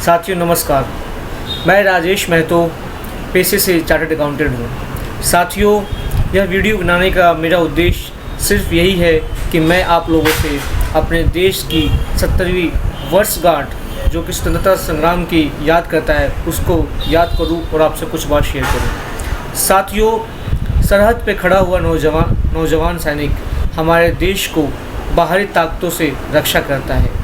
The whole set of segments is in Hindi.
साथियों नमस्कार, मैं राजेश महतो पेशे से चार्टर्ड अकाउंटेंट हूँ। साथियों, यह वीडियो बनाने का मेरा उद्देश्य सिर्फ यही है कि मैं आप लोगों से अपने देश की 70वीं वर्षगांठ जो कि स्वतंत्रता संग्राम की याद करता है उसको याद करूँ और आपसे कुछ बात शेयर करूँ। साथियों, सरहद पे खड़ा हुआ नौजवान सैनिक हमारे देश को बाहरी ताकतों से रक्षा करता है।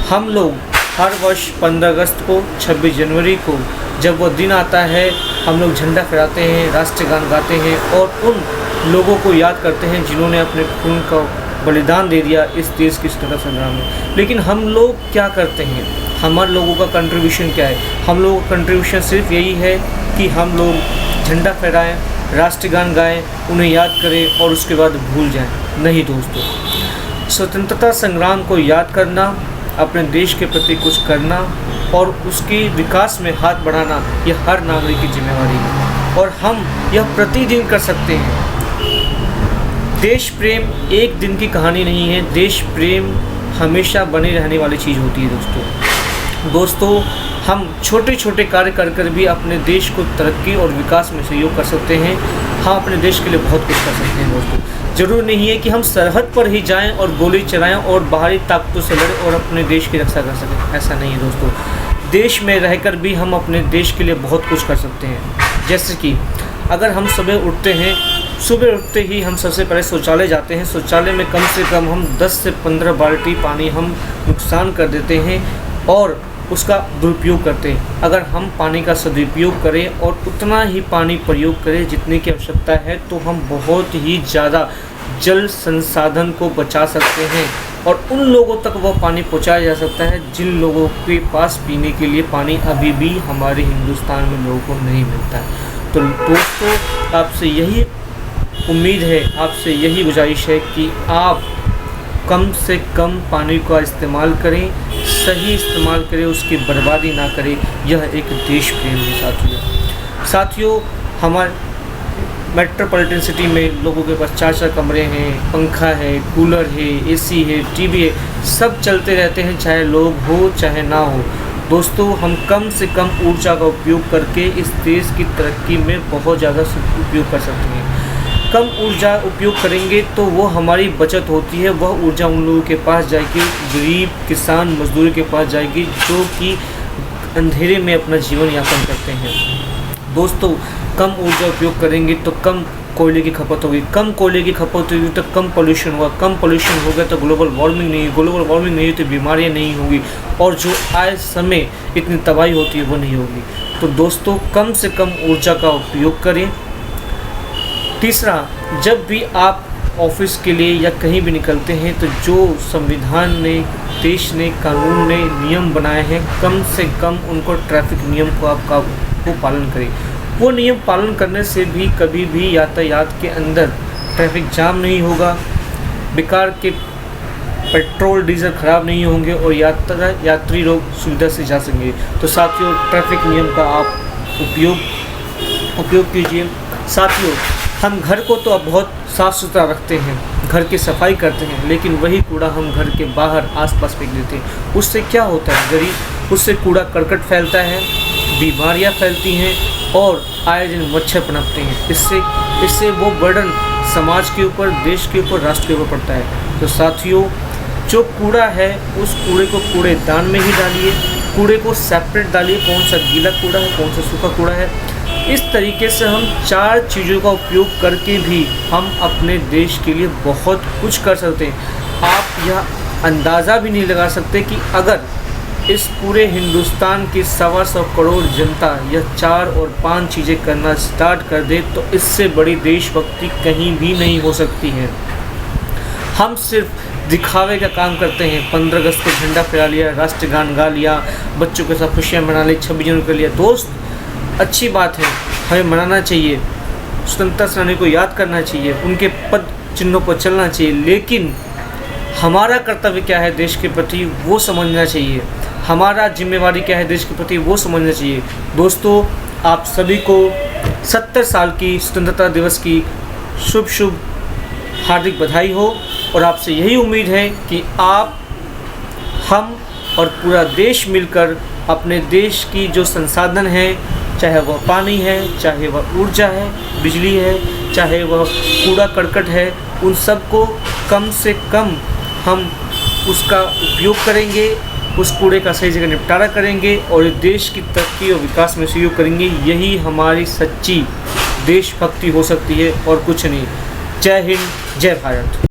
हम लोग हर वर्ष 15 अगस्त को, 26 जनवरी को जब वो दिन आता है, हम लोग झंडा फहराते हैं, राष्ट्रगान गाते हैं और उन लोगों को याद करते हैं जिन्होंने अपने खून का बलिदान दे दिया इस देश की स्वतंत्रता संग्राम में। लेकिन हम लोग क्या करते हैं? हमारे लोगों का कंट्रीब्यूशन क्या है? हम लोगों का कंट्रीब्यूशन सिर्फ यही है कि हम लोग झंडा फहराएं, राष्ट्रगान गाएं, उन्हें याद करें और उसके बाद भूल जाएं। नहीं दोस्तों, स्वतंत्रता संग्राम को याद करना, अपने देश के प्रति कुछ करना और उसके विकास में हाथ बढ़ाना यह हर नागरिक की जिम्मेवारी है और हम यह प्रतिदिन कर सकते हैं। देश प्रेम एक दिन की कहानी नहीं है, देश प्रेम हमेशा बने रहने वाली चीज़ होती है। दोस्तों, हम छोटे छोटे कार्य कर भी अपने देश को तरक्की और विकास में सहयोग कर सकते हैं। हम अपने देश के लिए बहुत कुछ कर सकते हैं दोस्तों। ज़रूर नहीं है कि हम सरहद पर ही जाएं और गोली चलाएं और बाहरी ताकतों से लड़ें और अपने देश की रक्षा कर सकें। ऐसा नहीं है दोस्तों। देश में रहकर भी हम अपने देश के लिए बहुत कुछ कर सकते हैं। जैसे कि अगर हम सुबह उठते ही हम सबसे पहले शौचालय जाते हैं। शौचालय में कम से कम हम 10 से 15 बाल्टी पानी हम नुकसान कर देते हैं और उसका दुरुपयोग करते हैं। अगर हम पानी का सदुपयोग करें और उतना ही पानी प्रयोग करें जितने की आवश्यकता है तो हम बहुत ही ज़्यादा जल संसाधन को बचा सकते हैं और उन लोगों तक वह पानी पहुंचाया जा सकता है जिन लोगों के पास पीने के लिए पानी अभी भी हमारे हिंदुस्तान में लोगों को नहीं मिलता है। तो दोस्तों, आपसे यही उम्मीद है, आपसे यही गुजारिश है कि आप कम से कम पानी का इस्तेमाल करें, सही इस्तेमाल करें, उसकी बर्बादी ना करें। यह एक देश प्रेम है साथियों। हमारे मेट्रोपॉलिटन सिटी में लोगों के पास 4-4 कमरे हैं, पंखा है, कूलर है, एसी है, टीवी है, सब चलते रहते हैं, चाहे लोग हो चाहे ना हो। दोस्तों, हम कम से कम ऊर्जा का उपयोग करके इस देश की तरक्की में बहुत ज़्यादा उपयोग कर सकते हैं। कम ऊर्जा उपयोग करेंगे तो वो हमारी बचत होती है। वह ऊर्जा उन लोगों के पास जाएगी, गरीब किसान मजदूर के पास जाएगी जो कि अंधेरे में अपना जीवन यापन करते हैं। दोस्तों, कम ऊर्जा उपयोग करेंगे तो कम कोयले की खपत होगी, कम कोयले की खपत होगी तो कम पोल्यूशन होगा, कम पोल्यूशन होगा तो ग्लोबल वार्मिंग नहीं तो बीमारियां नहीं होगी और जो आए समय इतनी तबाही होती है वो नहीं होगी। तो दोस्तों, कम से कम ऊर्जा का उपयोग करें। तीसरा, जब भी आप ऑफिस के लिए या कहीं भी निकलते हैं तो जो संविधान ने, देश ने, कानून ने नियम बनाए हैं, कम से कम उनको ट्रैफिक नियम को पालन करें। वो नियम पालन करने से भी कभी भी यातायात के अंदर ट्रैफिक जाम नहीं होगा, बेकार के पेट्रोल डीजल ख़राब नहीं होंगे और यात्री लोग सुविधा से जा सकेंगे। तो साथियों, ट्रैफिक नियम का आप उपयोग कीजिए। साथियों, हम घर को तो अब बहुत साफ़ सुथरा रखते हैं, घर की सफाई करते हैं, लेकिन वही कूड़ा हम घर के बाहर आसपास फेंक देते हैं। उससे क्या होता है? उससे कूड़ा करकट फैलता है, बीमारियां फैलती हैं और आए दिन मच्छर पनपते हैं। इससे वो बर्डन समाज के ऊपर, देश के ऊपर, राष्ट्र के ऊपर पड़ता है। तो साथियों, जो कूड़ा है उस कूड़े को कूड़ेदान में ही डालिए, कूड़े को सेपरेट डालिए, कौन सा गीला कूड़ा है, कौन सा सूखा कूड़ा है। इस तरीके से हम 4 चीज़ों का उपयोग करके भी हम अपने देश के लिए बहुत कुछ कर सकते हैं। आप यह अंदाज़ा भी नहीं लगा सकते कि अगर इस पूरे हिंदुस्तान की 125 करोड़ जनता यह 4 और 5 चीज़ें करना स्टार्ट कर दे तो इससे बड़ी देशभक्ति कहीं भी नहीं हो सकती है। हम सिर्फ दिखावे का काम करते हैं। 15 अगस्त को झंडा फहरा लिया, राष्ट्रगान गा लिया, बच्चों के साथ खुशियाँ मना ली, 26 जनवरी कर लिया। दोस्त, अच्छी बात है, हमें मनाना चाहिए, स्वतंत्रता सेनानी को याद करना चाहिए, उनके पद चिन्हों पर चलना चाहिए, लेकिन हमारा कर्तव्य क्या है देश के प्रति वो समझना चाहिए। हमारा जिम्मेवारी क्या है देश के प्रति वो समझना चाहिए। दोस्तों, आप सभी को 70 साल की स्वतंत्रता दिवस की शुभ हार्दिक बधाई हो और आपसे यही उम्मीद है कि हम और पूरा देश मिलकर अपने देश की जो संसाधन है, चाहे वह पानी है, चाहे वह ऊर्जा है, बिजली है, चाहे वह कूड़ा करकट है, उन सब को कम से कम हम उसका उपयोग करेंगे, उस कूड़े का सही जगह निपटारा करेंगे और इस देश की तरक्की और विकास में सहयोग करेंगे। यही हमारी सच्ची देशभक्ति हो सकती है और कुछ नहीं। जय हिंद, जय भारत।